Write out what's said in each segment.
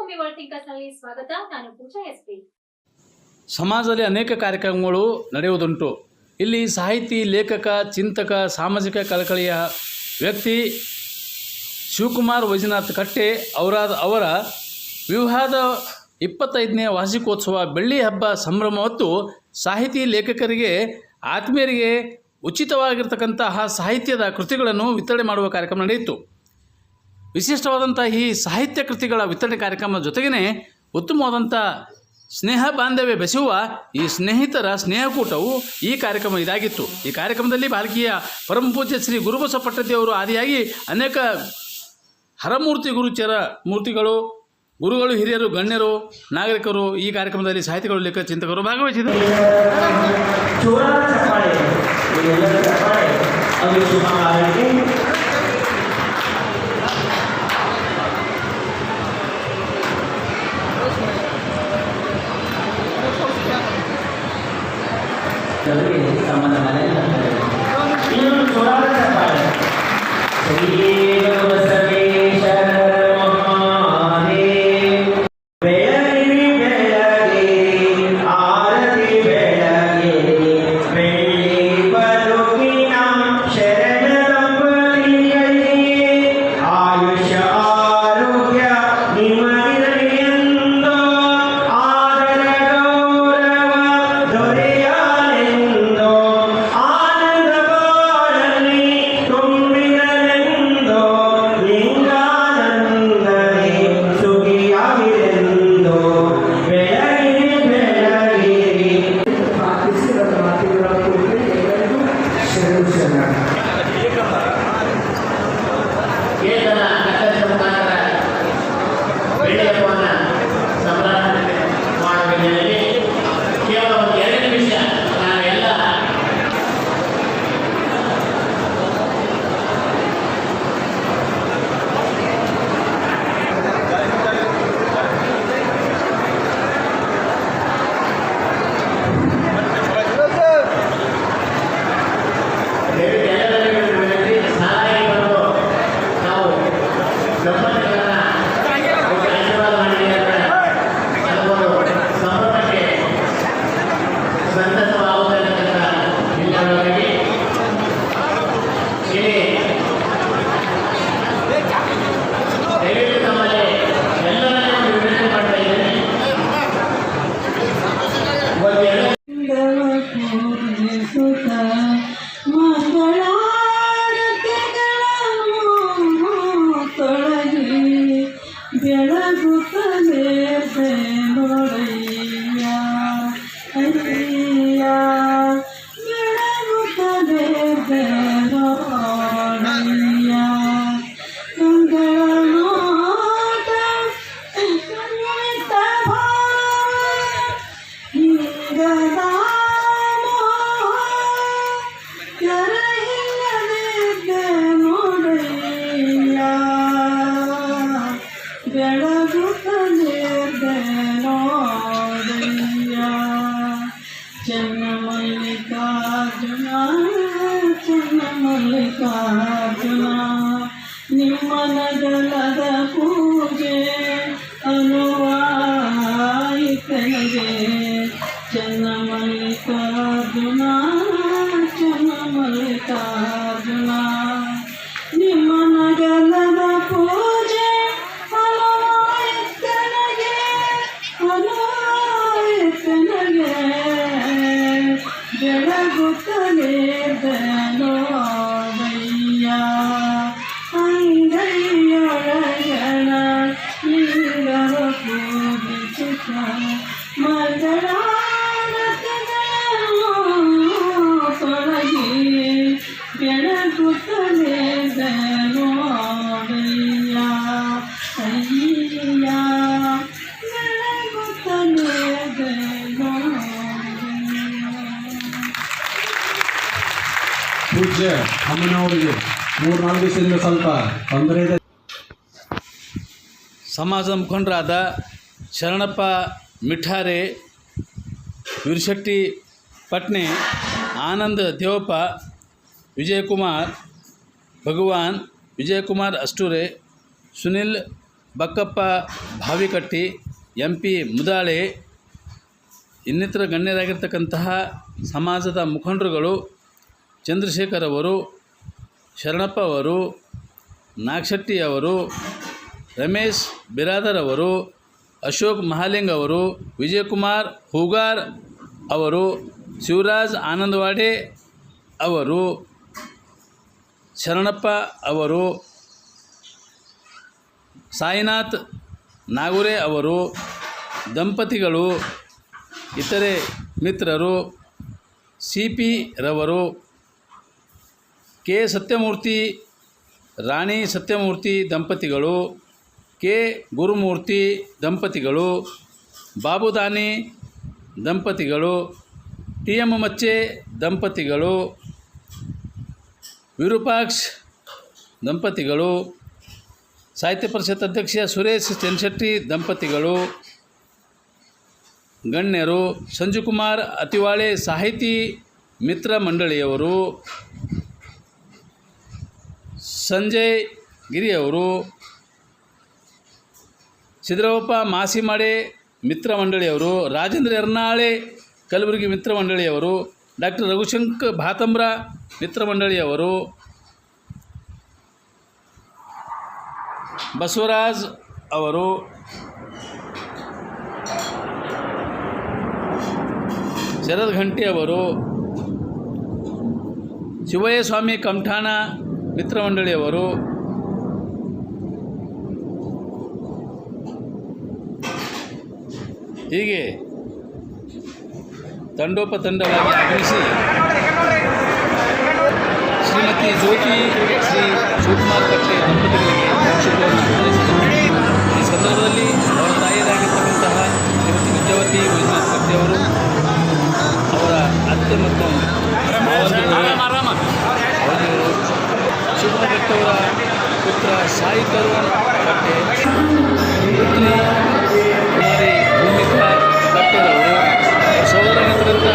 ಮಾತೃಭೂಮಿ world ಥಿಂಕರ್ಸ್ನಲ್ಲಿ ಸ್ವಾಗತ. ನಾನು ಪೂಜಾ SP. ಸಮಾಜದಲ್ಲಿ ಅನೇಕ ಕಾರ್ಯಕ್ರಮಗಳು ನಡೆಯುವುದುಂಟು. ಇಲ್ಲಿ ಸಾಹಿತಿ, ಲೇಖಕ, ಚಿಂತಕ, ಸಾಮಾಜಿಕ ಕಳಕಳಿಯ ವ್ಯಕ್ತಿ ಶಿವಕುಮಾರ್ ವೈಜನಾಥ್ ಕಟ್ಟೆ ಅವರ ವಿವಾಹದ 25ನೇ ವಾರ್ಷಿಕೋತ್ಸವ ಬೆಳ್ಳಿ ಹಬ್ಬ ಸಂಭ್ರಮ ಹೊತ್ತು ಸಾಹಿತಿ, ಲೇಖಕರಿಗೆ, ಆತ್ಮೀಯರಿಗೆ ಉಚಿತವಾಗಿರ್ತಕ್ಕಂತಹ ಸಾಹಿತ್ಯದ ಕೃತಿಗಳನ್ನು ವಿತರಣೆ ಮಾಡುವ ಕಾರ್ಯಕ್ರಮ ನಡೆಯಿತು. ವಿಶಿಷ್ಟವಾದಂಥ ಈ ಸಾಹಿತ್ಯ ಕೃತಿಗಳ ವಿತರಣೆ ಕಾರ್ಯಕ್ರಮದ ಜೊತೆಗೇ ಉತ್ತಮವಾದಂಥ ಸ್ನೇಹ ಬಾಂಧವ್ಯ ಬೆಸೆಯುವ ಈ ಸ್ನೇಹಿತರ ಸ್ನೇಹಕೂಟವು ಈ ಕಾರ್ಯಕ್ರಮ ಇದಾಗಿತ್ತು. ಈ ಕಾರ್ಯಕ್ರಮದಲ್ಲಿ ಬಾಲಕಿಯ ಪರಮಪೂಜ್ಯ ಶ್ರೀ ಗುರುಬಸವ ಪಟ್ಟದೇವರು ಆದಿಯಾಗಿ ಅನೇಕ ಹರಮೂರ್ತಿ ಮೂರ್ತಿಗಳು, ಗುರುಗಳು, ಹಿರಿಯರು, ಗಣ್ಯರು, ನಾಗರಿಕರು ಈ ಕಾರ್ಯಕ್ರಮದಲ್ಲಿ ಸಾಹಿತಿಗಳು, ಲೇಖಕ, ಚಿಂತಕರು ಭಾಗವಹಿಸಿದರು. ಮಲ್ಲಿಕಾರ್ಜುನ ನಿಮ್ಮ ನಗಲದ ಪೂಜೆ ಅನುವಾಯಿತನಿಗೆ ಚನ್ನ ಮಲ್ಲಿಕಾರ್ಜುನ ನಿಮ್ಮ ನಗಲದ ಪೂಜೆ ಅನುವಾಯಿತನಿಗೆ ಬೆಳಗುತ್ತಲೇ ಬೆಳೋದಯ್ಯ ಅಂಗೈಯೊಳಗಣ ನೀರವ ಪೂಜಿಸುತ್ತ ಮಗಳಾರತಿಗಳನ್ನು ತೊಳಗಿ ಬೆಳಗುತ್ತಲೇ ಬೆಳೋದಯ್ಯ ಅಯ್ಯ ಬೆಳಗುತ್ತಲೇ ಪೂಜ್ಯ ಅಮ್ಮನವರಿಗೆ 3-4 ದಿವಸದಿಂದ ಸ್ವಲ್ಪ ತೊಂದರೆ ಇದೆ. ಸಮಾಜದ ಮುಖಂಡರಾದ ಶರಣಪ್ಪ ಮಿಠಾರೆ, ವೀರಶೆಟ್ಟಿ ಪಟ್ನೆ, ಆನಂದ್ ದೇವಪ್ಪ, ವಿಜಯಕುಮಾರ್ ಭಗವಾನ್, ವಿಜಯಕುಮಾರ್ ಅಷ್ಟೂರೆ, ಸುನಿಲ್ ಬಕ್ಕಪ್ಪ ಭಾವಿಕಟ್ಟಿ, MP ಮುದಾಳೆ, ಇನ್ನಿತರ ಗಣ್ಯರಾಗಿರ್ತಕ್ಕಂತಹ ಸಮಾಜದ ಮುಖಂಡರುಗಳು, ಚಂದ್ರಶೇಖರ್ ಅವರು, ಶರಣಪ್ಪ ಅವರು, ನಾಗಶೆಟ್ಟಿ ಅವರು, ರಮೇಶ್ ಬಿರಾದರ್ ಅವರು, ಅಶೋಕ್ ಮಹಾಲಿಂಗ್ ಅವರು, ವಿಜಯಕುಮಾರ್ ಹೂಗಾರ್ ಅವರು, ಶಿವರಾಜ್ ಆನಂದವಾಡೆ ಅವರು, ಶರಣಪ್ಪ ಅವರು, ಸಾಯಿನಾಥ್ ನಾಗುರೆ ಅವರು, ದಂಪತಿಗಳು, ಇತರೆ ಮಿತ್ರರು, CP ರವರು, K ಸತ್ಯಮೂರ್ತಿ, ರಾಣಿ ಸತ್ಯಮೂರ್ತಿ ದಂಪತಿಗಳು, K ಗುರುಮೂರ್ತಿ ದಂಪತಿಗಳು, ಬಾಬುದಾನಿ ದಂಪತಿಗಳು, TM ಮಚ್ಚೆ ದಂಪತಿಗಳು, ವಿರೂಪಾಕ್ಷ್ ದಂಪತಿಗಳು, ಸಾಹಿತ್ಯ ಪರಿಷತ್ ಅಧ್ಯಕ್ಷ ಸುರೇಶ್ ಚೆನ್ಶೆಟ್ಟಿ ದಂಪತಿಗಳು, ಗಣ್ಯರು, ಸಂಜುಕುಮಾರ್ ಅತಿವಾಳೆ ಸಾಹಿತಿ ಮಿತ್ರ ಮಂಡಳಿಯವರು, ಸಂಜಯ್ ಗಿರಿಯವರು, ಸಿದ್ದರಾಮಪ್ಪ ಮಾಸಿಮಾಡೆ ಮಿತ್ರ ಮಂಡಳಿಯವರು, ರಾಜೇಂದ್ರ ಎರ್ನಾಳೆ ಕಲಬುರಗಿ ಮಿತ್ರ ಮಂಡಳಿಯವರು, ಡಾಕ್ಟರ್ ರಘುಶಂಕರ್ ಭಾತಂಬ್ರ ಮಿತ್ರ ಮಂಡಳಿಯವರು, ಬಸವರಾಜ್ ಅವರು, ಶರದ್ ಘಂಟಿ ಅವರು, ಶಿವಯ್ಯ ಸ್ವಾಮಿ ಕಮಠಾಣ ಮಿತ್ರ ಮಂಡಳಿಯವರು, ಹೀಗೆ ತಂಡೋಪತಂಡವಾಗಿ ಆಗಮಿಸಿ ಶ್ರೀಮತಿ ಜ್ಯೋತಿ ಶ್ರೀ ಶಿವಕುಮಾರ್ ಕಟ್ಲೆ ದಂಪತಿಗಳಿಗೆ ಶುಭವನ್ನು ಹಾರೈಸಿದರು. ಈ ಸಂದರ್ಭದಲ್ಲಿ ಅವರ ತಾಯಿಯರಾಗಿರ್ತಕ್ಕಂತಹ ಶ್ರೀಮತಿ ವಿದ್ಯಾವತಿ ಮಂಜುನಾಥ್ ಕಟ್ಟೆಯವರು, ಅವರ ಅತ್ತೆ ಮತ್ತು ಶಿವಕುಮಾರ್ ಕಟ್ಟೆಯವರ ಪುತ್ರ ಸಾಯಿ ತರುಣ್ ಕಟ್ಟೆ, ಪುತ್ರಿ ಕುಮಾರಿ ಭೂಮಿಕಾ ಕಟ್ಟೆರವರು, ಅವರ ಸಹೋದರರಾಗಿರ್ತಕ್ಕಂಥ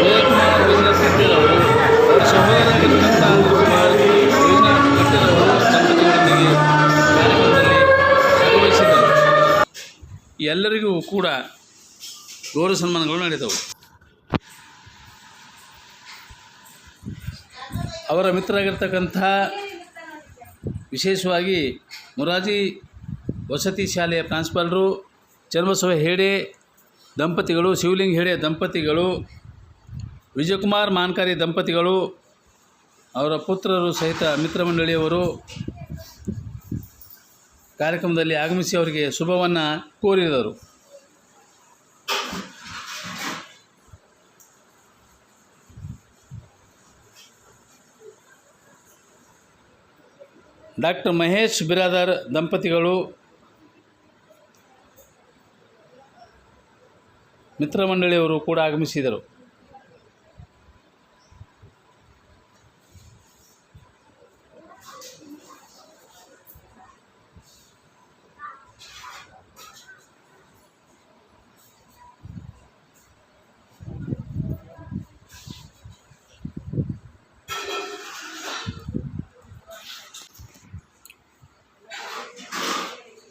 ಉದಯಕುಮಾರ್ ಮಂಜುನಾಥ್ ಕಟ್ಟೆರವರು, ಅವರ ಸಹೋದರರಾಗಿರ್ತಕ್ಕಂಥ ಕುಮಾರ್ ಮಂಜುನಾಥ್ ಕಟ್ಟೆರವರು ದಂಪತಿಗಳೊಂದಿಗೆ ಕಾರ್ಯಕ್ರಮದಲ್ಲಿ ಭಾಗವಹಿಸಿದ್ದರು. ಎಲ್ಲರಿಗೂ ಕೂಡ ಗೌರವ ಸನ್ಮಾನಗಳು ನಡೆದವು. ಅವರ ಮಿತ್ರರಾಗಿರ್ತಕ್ಕಂಥ ವಿಶೇಷವಾಗಿ ಮೊರಾರ್ಜಿ ವಸತಿ ಶಾಲೆಯ ಪ್ರಾಂಶುಪಾಲರು, ಚನ್ನಬಸವ ಹೇಡೆ ದಂಪತಿಗಳು, ಶಿವಲಿಂಗ ಹೇಡೆ ದಂಪತಿಗಳು, ವಿಜಯಕುಮಾರ್ ಮಾನ್ಕಾರಿ ದಂಪತಿಗಳು, ಅವರ ಪುತ್ರರು ಸಹಿತ ಮಿತ್ರ ಮಂಡಳಿಯವರು ಕಾರ್ಯಕ್ರಮದಲ್ಲಿ ಆಗಮಿಸಿ ಅವರಿಗೆ ಶುಭವನ್ನು ಕೋರಿದರು. ಡಾಕ್ಟರ್ ಮಹೇಶ್ ಬಿರಾದರ್ ದಂಪತಿಗಳು ಮಿತ್ರ ಮಂಡಳಿಯವರು ಕೂಡ ಆಗಮಿಸಿದರು.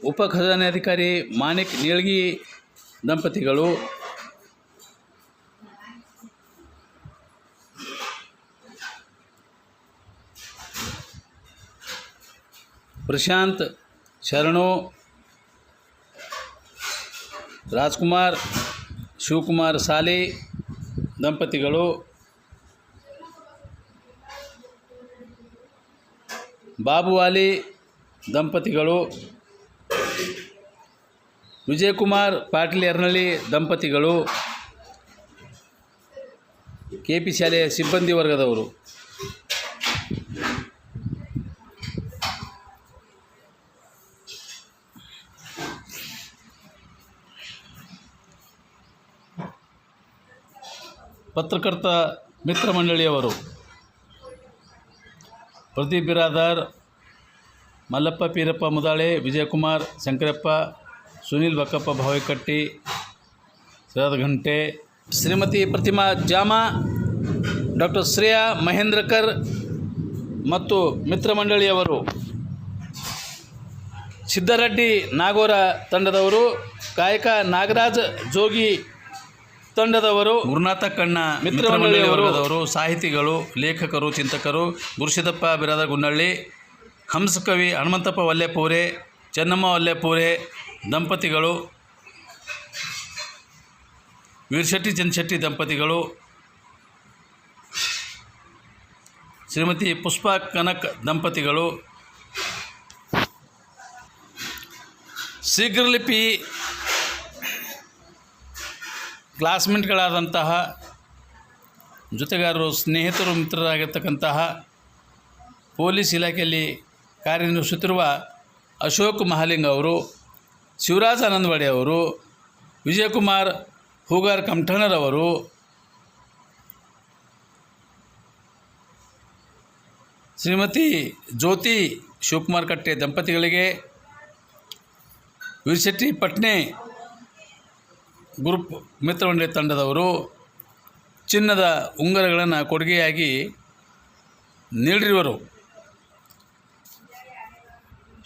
ಉಪ ಖಜಾನಾಧಿಕಾರಿ ಮಾಣಿಕ್ ನೀಳ್ಗಿ ದಂಪತಿಗಳು, ಪ್ರಶಾಂತ್ ಶರಣು, ರಾಜ್ಕುಮಾರ್ ಶಿವಕುಮಾರ್ ಸಾಲಿ ದಂಪತಿಗಳು, ಬಾಬುವಾಲಿ ದಂಪತಿಗಳು, ವಿಜಯಕುಮಾರ್ ಪಾಟೀಲ್ ಯರ್ನಳ್ಳಿ ದಂಪತಿಗಳು, KP ಶಾಲೆಯ ಸಿಬ್ಬಂದಿ ವರ್ಗದವರು. ಪತ್ರಕರ್ತ ಮಿತ್ರ ಮಂಡಳಿಯವರು ಪ್ರದೀಪ್ ಬಿರಾದಾರ್, ಮಲ್ಲಪ್ಪ ಪೀರಪ್ಪ ಮುದಾಳೆ, ವಿಜಯಕುಮಾರ್ ಶಂಕರಪ್ಪ, ಸುನೀಲ್ ಬಕ್ಕಪ್ಪ ಭಾವಿಕಟ್ಟಿ, ಶರದ್ ಘಂಟೆ, ಶ್ರೀಮತಿ ಪ್ರತಿಮಾ ಜಾಮ, ಡಾಕ್ಟರ್ ಶ್ರೇಯಾ ಮಹೇಂದ್ರಕರ್ ಮತ್ತು ಮಿತ್ರ ಮಂಡಳಿಯವರು, ಸಿದ್ದರೆಡ್ಡಿ ನಾಗೋರ ತಂಡದವರು, ಗಾಯಕ ನಾಗರಾಜ್ ಜೋಗಿ ತಂಡದವರು, ಗುರುನಾಥ ಕಣ್ಣ ಮಿತ್ರಮಂಡಳಿಯವರವರು, ಸಾಹಿತಿಗಳು, ಲೇಖಕರು, ಚಿಂತಕರು ಗುರುಸಿದ್ದಪ್ಪ ಬಿರಾದ ಗುನ್ನಳ್ಳಿ, ಹಂಸಕವಿ ಹನುಮಂತಪ್ಪ ವಲ್ಲೆಪೂರೆ, ಚೆನ್ನಮ್ಮ ವಲ್ಲೆಪೂರೆ ದಂಪತಿಗಳು, ವೀರಶೆಟ್ಟಿ ಚಂದ್ರಶೆಟ್ಟಿ ದಂಪತಿಗಳು, ಶ್ರೀಮತಿ ಪುಷ್ಪಾ ಕನಕ್ ದಂಪತಿಗಳು, ಶೀಘ್ರಲಿಪಿ ಕ್ಲಾಸ್ಮೇಟ್ಗಳಾದಂತಹ ಜೊತೆಗಾರರು, ಸ್ನೇಹಿತರು, ಮಿತ್ರರಾಗಿರ್ತಕ್ಕಂತಹ ಪೊಲೀಸ್ ಇಲಾಖೆಯಲ್ಲಿ ಕಾರ್ಯನಿರ್ವಹಿಸುತ್ತಿರುವ ಅಶೋಕ್ ಮಹಾಲಿಂಗ್ ಅವರು, ಶಿವರಾಜ್ ಆನಂದವಾಡಿ ಅವರು, ವಿಜಯಕುಮಾರ್ ಹೂಗಾರ್ ಕಮಠಣ್ಣರವರು, ಶ್ರೀಮತಿ ಜ್ಯೋತಿ ಶಿವಕುಮಾರ್ ಕಟ್ಟೆ ದಂಪತಿಗಳಿಗೆ, ವೀರಶೆಟ್ಟಿ ಪಟ್ನೆ ಗ್ರೂಪ್ ಮಿತ್ರಮಂಡಳಿ ತಂಡದವರು ಚಿನ್ನದ ಉಂಗುರಗಳನ್ನು ಕೊಡುಗೆಯಾಗಿ ನೀಡಿರುವರು.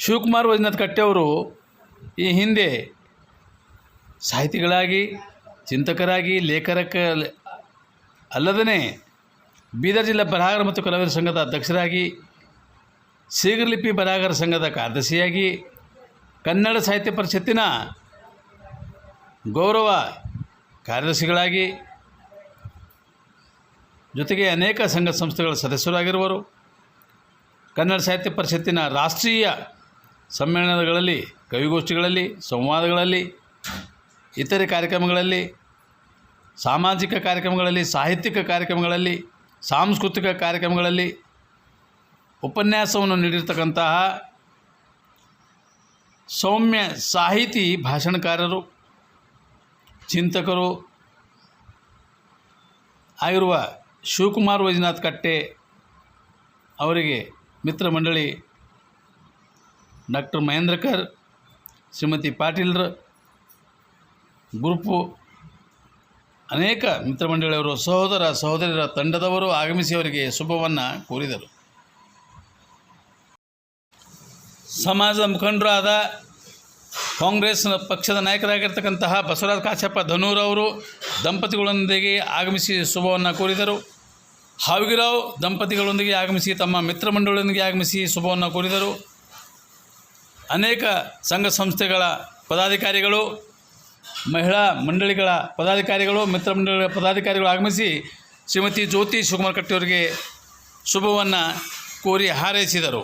ಶಿವಕುಮಾರ್ ವೈಜನಾಥ್ ಕಟ್ಟೆಯವರು ಈ ಹಿಂದೆ ಸಾಹಿತಿಗಳಾಗಿ, ಚಿಂತಕರಾಗಿ, ಅಲ್ಲದೇ ಬೀದರ್ ಜಿಲ್ಲಾ ಬರಹಗಾರ ಮತ್ತು ಕಲಾವಿದರ ಸಂಘದ ಅಧ್ಯಕ್ಷರಾಗಿ, ಶೀಘ್ರಲಿಪಿ ಬರಹಗಾರ ಸಂಘದ ಕಾರ್ಯದರ್ಶಿಯಾಗಿ, ಕನ್ನಡ ಸಾಹಿತ್ಯ ಪರಿಷತ್ತಿನ ಗೌರವ ಕಾರ್ಯದರ್ಶಿಗಳಾಗಿ, ಜೊತೆಗೆ ಅನೇಕ ಸಂಘ ಸಂಸ್ಥೆಗಳ ಸದಸ್ಯರಾಗಿರುವರು. ಕನ್ನಡ ಸಾಹಿತ್ಯ ಪರಿಷತ್ತಿನ ರಾಷ್ಟ್ರೀಯ ಸಮ್ಮೇಳನಗಳಲ್ಲಿ, ಕವಿಗೋಷ್ಠಿಗಳಲ್ಲಿ, ಸಂವಾದಗಳಲ್ಲಿ, ಇತರೆ ಕಾರ್ಯಕ್ರಮಗಳಲ್ಲಿ, ಸಾಮಾಜಿಕ ಕಾರ್ಯಕ್ರಮಗಳಲ್ಲಿ, ಸಾಹಿತ್ಯಿಕ ಕಾರ್ಯಕ್ರಮಗಳಲ್ಲಿ, ಸಾಂಸ್ಕೃತಿಕ ಕಾರ್ಯಕ್ರಮಗಳಲ್ಲಿ ಉಪನ್ಯಾಸವನ್ನು ನೀಡಿರ್ತಕ್ಕಂತಹ ಸೌಮ್ಯ ಸಾಹಿತಿ, ಭಾಷಣಕಾರರು, ಚಿಂತಕರು ಆಗಿರುವ ಶಿವಕುಮಾರ್ ವೈಜನಾಥ್ ಕಟ್ಟೆ ಅವರಿಗೆ ಮಿತ್ರಮಂಡಳಿ ಡಾಕ್ಟರ್ ಮಹೇಂದ್ರಕರ್, ಶ್ರೀಮತಿ ಪಾಟೀಲ್ರ ಗ್ರೂಪು, ಅನೇಕ ಮಿತ್ರಮಂಡಳಿಯವರು, ಸಹೋದರ ಸಹೋದರಿಯರ ತಂಡದವರು ಆಗಮಿಸಿ ಅವರಿಗೆ ಶುಭವನ್ನು ಕೋರಿದರು. ಸಮಾಜದ ಮುಖಂಡರಾದ ಕಾಂಗ್ರೆಸ್ ಪಕ್ಷದ ನಾಯಕರಾಗಿರ್ತಕ್ಕಂತಹ ಬಸವರಾಜ ಕಾಶಪ್ಪ ಧನೂರವರು ದಂಪತಿಗಳೊಂದಿಗೆ ಆಗಮಿಸಿ ಶುಭವನ್ನು ಕೋರಿದರು. ಹಾವಿಗಿರಾವ್ ದಂಪತಿಗಳೊಂದಿಗೆ ಆಗಮಿಸಿ ತಮ್ಮ ಮಿತ್ರಮಂಡಳಿಯೊಂದಿಗೆ ಆಗಮಿಸಿ ಶುಭವನ್ನು ಕೋರಿದರು. ಅನೇಕ ಸಂಘ ಸಂಸ್ಥೆಗಳ ಪದಾಧಿಕಾರಿಗಳು, ಮಹಿಳಾ ಮಂಡಳಿಗಳ ಪದಾಧಿಕಾರಿಗಳು, ಮಿತ್ರಮಂಡಳಿಗಳ ಪದಾಧಿಕಾರಿಗಳು ಆಗಮಿಸಿ ಶ್ರೀಮತಿ ಜ್ಯೋತಿ ಶಿವಕುಮಾರ್ ಕಟ್ಟೆಯವರಿಗೆ ಶುಭವನ್ನು ಕೋರಿ ಹಾರೈಸಿದರು.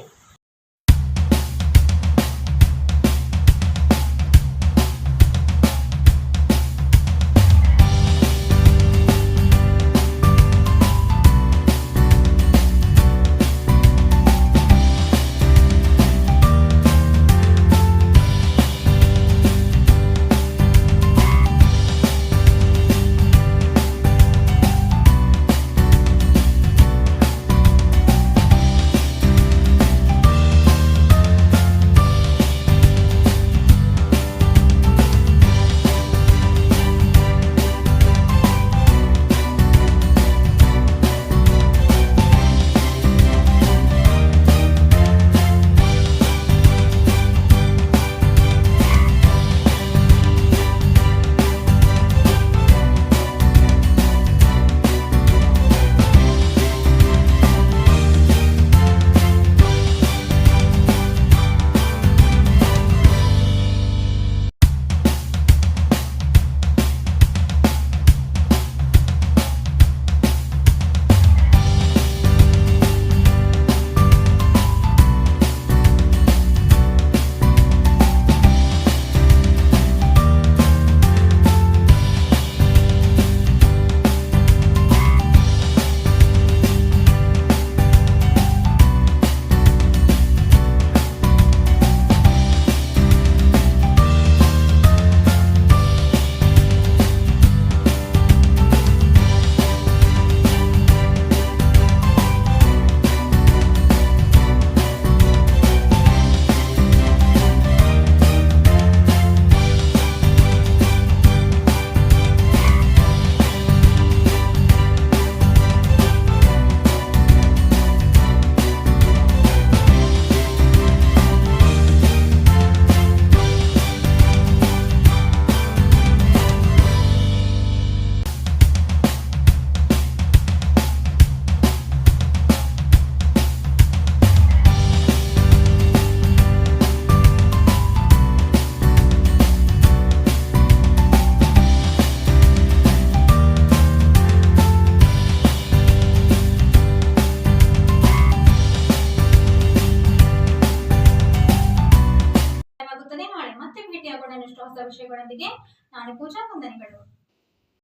ವಿಷಯಗಳೊಂದಿಗೆ ನಾನು ಪೂಜಾ ವಂದನೆಗಳು.